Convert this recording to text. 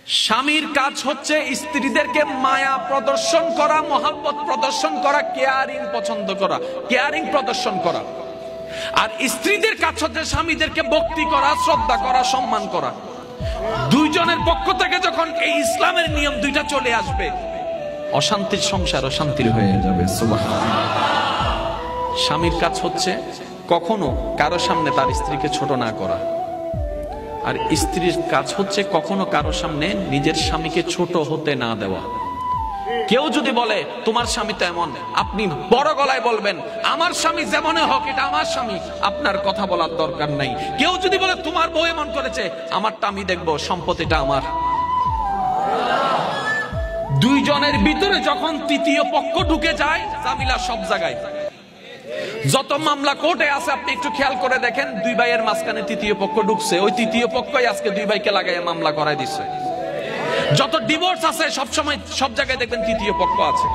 স্বামীর কাজ হচ্ছে স্ত্রীদেরকে মায়া প্রদর্শন করা, মহব্বত প্রদর্শন করা, কেয়ারিং পছন্দ করা, কেয়ারিং প্রদর্শন করা। আর স্ত্রীদের কাজ হচ্ছে স্বামীদেরকে ভক্তি করা, শ্রদ্ধা করা, সম্মান করা। দুইজনের পক্ষ থেকে যখন এই ইসলামের নিয়ম দুইটা চলে আসবে, অশান্তির সংসার অশান্তির হয়ে যাবে। সুবহানাল্লাহ। স্বামীর কাজ হচ্ছে কখনো কারো সামনে তার স্ত্রীকে ছোট না করা, আর স্ত্রীর কাজ হচ্ছে কখনো কারো সামনে নিজের স্বামীকে ছোট হতে না দেওয়া। কেউ যদি বলে তোমার স্বামী তো এমন, আপনি বড় গলায় বলবেন আমার স্বামী যেমন হোক, এটা আমার স্বামী, আপনার কথা বলার দরকার নাই। কেউ যদি বলে তোমার বউ এমন করেছে, আমারটা আমি দেখবো, সম্পত্তিটা আমার। দুইজনের ভিতরে যখন তৃতীয় পক্ষ ঢুকে যায়, ঝামেলা সব জায়গায়। যত মামলা কোর্টে আছে আপনি একটু খেয়াল করে দেখেন, দুই ভাইয়ের মাঝখানে তৃতীয় পক্ষ ঢুকছে, ওই তৃতীয় পক্ষই আজকে দুই ভাইকে লাগাইয়া মামলা করাই দিচ্ছে। যত ডিভোর্স আছে সব সময় সব জায়গায় দেখবেন তৃতীয় পক্ষ আছে।